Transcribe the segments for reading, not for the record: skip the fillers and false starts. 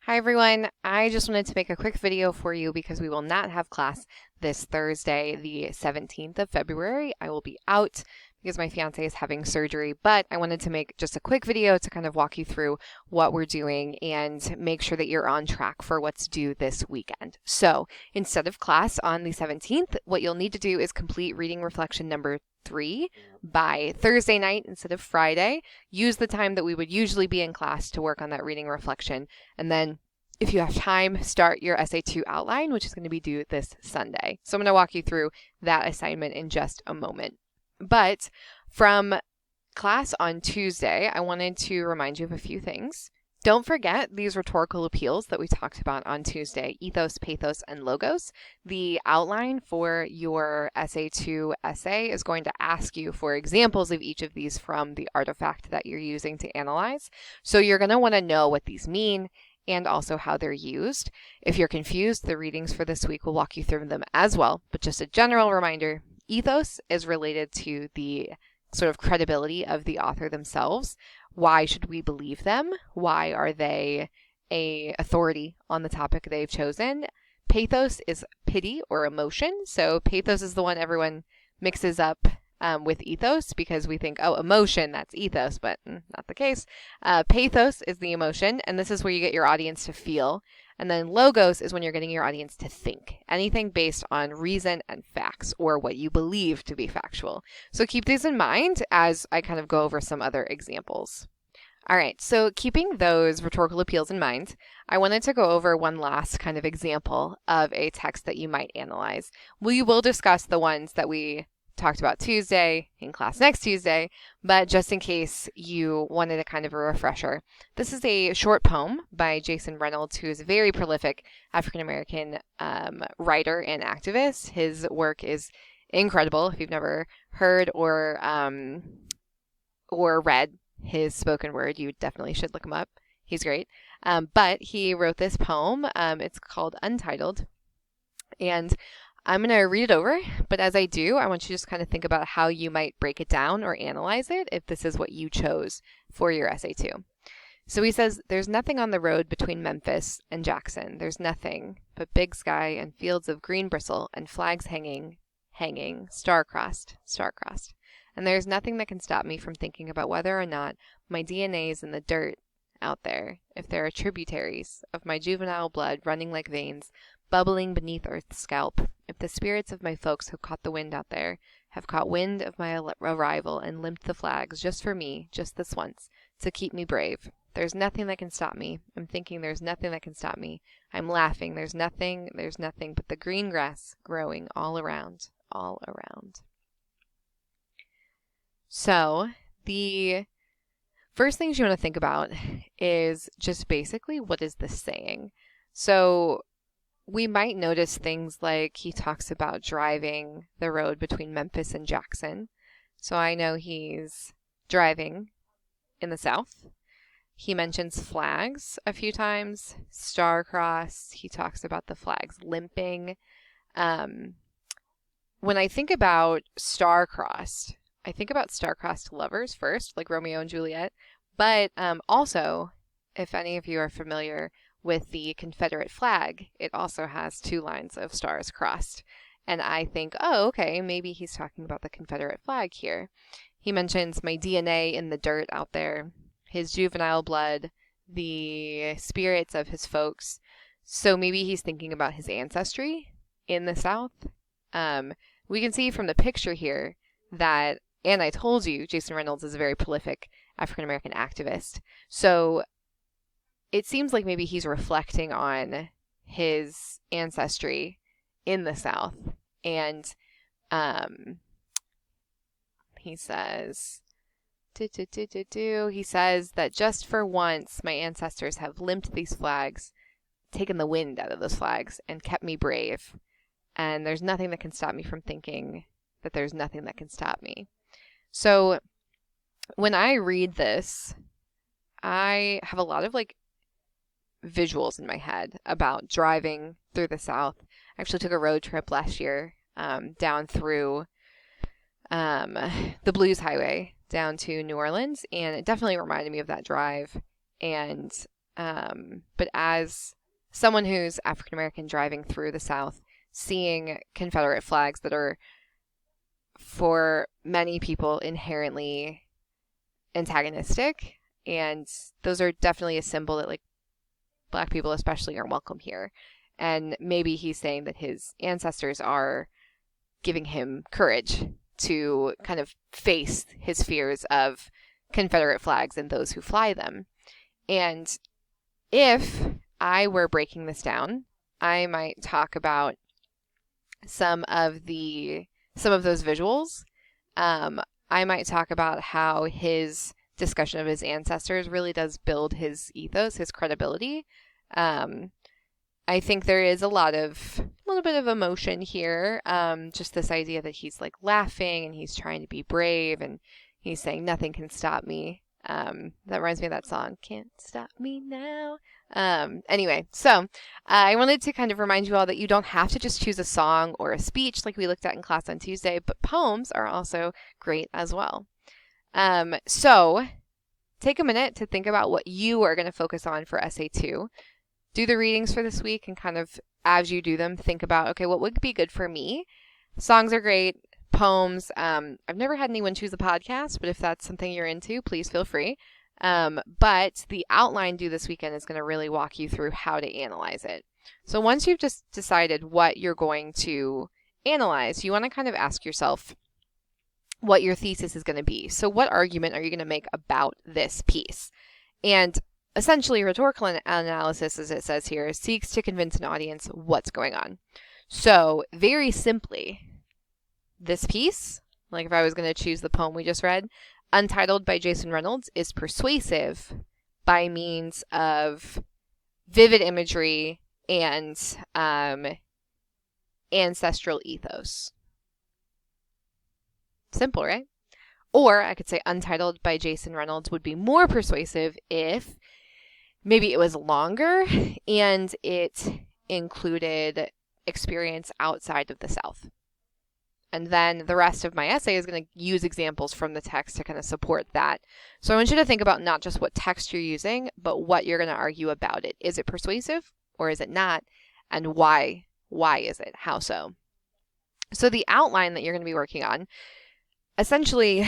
Hi everyone, I just wanted to make a quick video for you because we will not have class this Thursday, the 17th of February. I will be out because my fiance is having surgery, but I wanted to make just a quick video to kind of walk you through what we're doing and make sure that you're on track for what's due this weekend. So instead of class on the 17th, what you'll need to do is complete reading reflection number 3 by Thursday night instead of Friday. Use the time that we would usually be in class to work on that reading reflection. And then if you have time, start your Essay 2 outline, which is going to be due this Sunday. So I'm going to walk you through that assignment in just a moment. But from class on Tuesday, I wanted to remind you of a few things. Don't forget these rhetorical appeals that we talked about on Tuesday, ethos, pathos, and logos. The outline for your Essay 2 essay is going to ask you for examples of each of these from the artifact that you're using to analyze. So you're going to want to know what these mean and also how they're used. If you're confused, the readings for this week will walk you through them as well. But just a general reminder, ethos is related to the sort of credibility of the author themselves. Why should we believe them? Why are they an authority on the topic they've chosen? Pathos is pity or emotion. So pathos is the one everyone mixes up with ethos because we think, oh, emotion, that's ethos, but not the case. Pathos is the emotion, and this is where you get your audience to feel. And then logos is when you're getting your audience to think. Anything based on reason and facts or what you believe to be factual. So keep these in mind as I kind of go over some other examples. All right, so keeping those rhetorical appeals in mind, I wanted to go over one last kind of example of a text that you might analyze. We will discuss the ones that we talked about Tuesday in class next Tuesday, but just in case you wanted a kind of a refresher, this is a short poem by Jason Reynolds, who is a very prolific African-American writer and activist. His work is incredible. If you've never heard or read his spoken word, you definitely should look him up. He's great. But he wrote this poem. It's called Untitled. And I'm going to read it over, but as I do, I want you to just kind of think about how you might break it down or analyze it if this is what you chose for your Essay 2. So he says, there's nothing on the road between Memphis and Jackson. There's nothing but big sky and fields of green bristle and flags hanging, star-crossed. And there's nothing that can stop me from thinking about whether or not my DNA's in the dirt out there, if there are tributaries of my juvenile blood running like veins, bubbling beneath Earth's scalp, if the spirits of my folks who caught the wind out there have caught wind of my arrival and limped the flags just for me, just this once, to keep me brave. There's nothing that can stop me. I'm thinking there's nothing that can stop me. I'm laughing. There's nothing but the green grass growing all around. So the first things you want to think about is just basically what is this saying? So we might notice things like he talks about driving the road between Memphis and Jackson. So I know he's driving in the south. He mentions flags a few times, star-crossed. He talks about the flags limping. When I think about star-crossed, I think about star-crossed lovers first, like Romeo and Juliet. But also, if any of you are familiar with the Confederate flag, it also has 2 lines of stars crossed. And I think, oh, okay, maybe he's talking about the Confederate flag here. He mentions my DNA in the dirt out there, his juvenile blood, the spirits of his folks. So maybe he's thinking about his ancestry in the South. We can see from the picture here that, and I told you, Jason Reynolds is a very prolific African-American activist. So it seems like maybe he's reflecting on his ancestry in the South. And he says, he says that just for once, my ancestors have limped these flags, taken the wind out of those flags, and kept me brave. And there's nothing that can stop me from thinking that there's nothing that can stop me. So when I read this, I have a lot of visuals in my head about driving through the South. I actually took a road trip last year down through the Blues Highway down to New Orleans, and it definitely reminded me of that drive. And But as someone who's African American driving through the South, seeing Confederate flags that are, for many people, inherently antagonistic, and those are definitely a symbol that, like, Black people especially aren't welcome here. And maybe he's saying that his ancestors are giving him courage to kind of face his fears of Confederate flags and those who fly them. And if I were breaking this down, I might talk about some of those visuals. I might talk about how his discussion of his ancestors really does build his ethos, his credibility. I think there is a little bit of emotion here. Just this idea that he's like laughing and he's trying to be brave and he's saying nothing can stop me. That reminds me of that song, Can't Stop Me Now. Anyway, so I wanted to kind of remind you all that you don't have to just choose a song or a speech like we looked at in class on Tuesday, but poems are also great as well. So take a minute to think about what you are going to focus on for Essay 2. Do the readings for this week and kind of, as you do them, think about, okay, what would be good for me? Songs are great. Poems. I've never had anyone choose a podcast, but if that's something you're into, please feel free. But the outline due this weekend is going to really walk you through how to analyze it. So once you've just decided what you're going to analyze, you want to kind of ask yourself what your thesis is going to be. So what argument are you going to make about this piece? And essentially, rhetorical analysis, as it says here, seeks to convince an audience what's going on. So very simply, this piece, like if I was going to choose the poem we just read, Untitled by Jason Reynolds, is persuasive by means of vivid imagery and ancestral ethos. Simple, right? Or I could say Untitled by Jason Reynolds would be more persuasive if maybe it was longer and it included experience outside of the South. And then the rest of my essay is going to use examples from the text to kind of support that. So I want you to think about not just what text you're using, but what you're going to argue about it. Is it persuasive or is it not? And why? Why is it? How so? So the outline that you're going to be working on, essentially,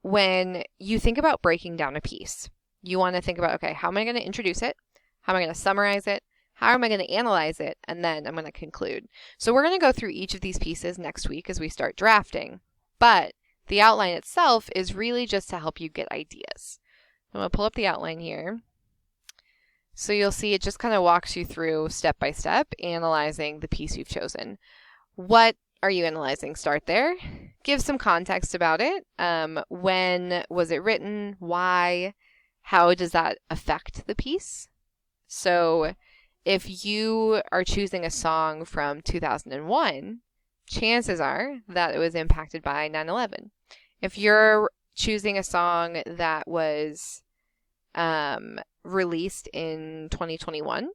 when you think about breaking down a piece, you want to think about, okay, how am I going to introduce it? How am I going to summarize it? How am I going to analyze it? And then I'm going to conclude. So we're going to go through each of these pieces next week as we start drafting. But the outline itself is really just to help you get ideas. I'm going to pull up the outline here. So you'll see it just kind of walks you through step by step, analyzing the piece you've chosen. What are you analyzing? Start there. Give some context about it. When was it written? Why? How does that affect the piece? So if you are choosing a song from 2001, chances are that it was impacted by 9/11. If you're choosing a song that was released in 2021,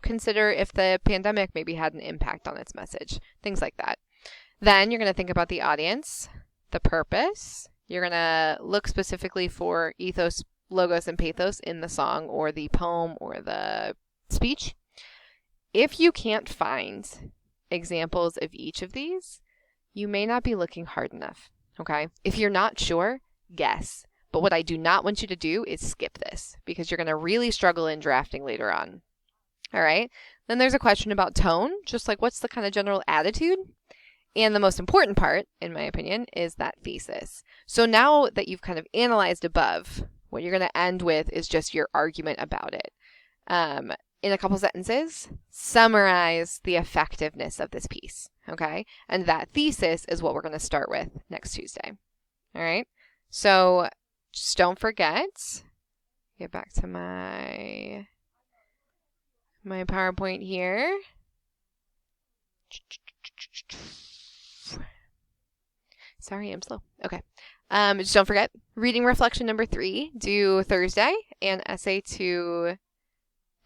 consider if the pandemic maybe had an impact on its message, things like that. Then you're going to think about the audience, the purpose. You're going to look specifically for ethos, logos, and pathos in the song or the poem or the speech. If you can't find examples of each of these, you may not be looking hard enough, okay? If you're not sure, guess. But what I do not want you to do is skip this because you're going to really struggle in drafting later on. All right? Then there's a question about tone, just like what's the kind of general attitude? And the most important part, in my opinion, is that thesis. So now that you've kind of analyzed above, what you're going to end with is just your argument about it. In a couple sentences, summarize the effectiveness of this piece, okay? And that thesis is what we're going to start with next Tuesday, all right? So just don't forget, get back to my PowerPoint here. Sorry, I'm slow. Okay. Just don't forget, reading reflection number 3, due Thursday, and essay 2,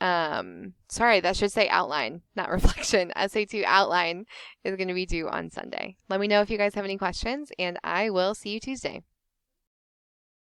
sorry, that should say outline, not reflection. Essay 2 outline is going to be due on Sunday. Let me know if you guys have any questions, and I will see you Tuesday.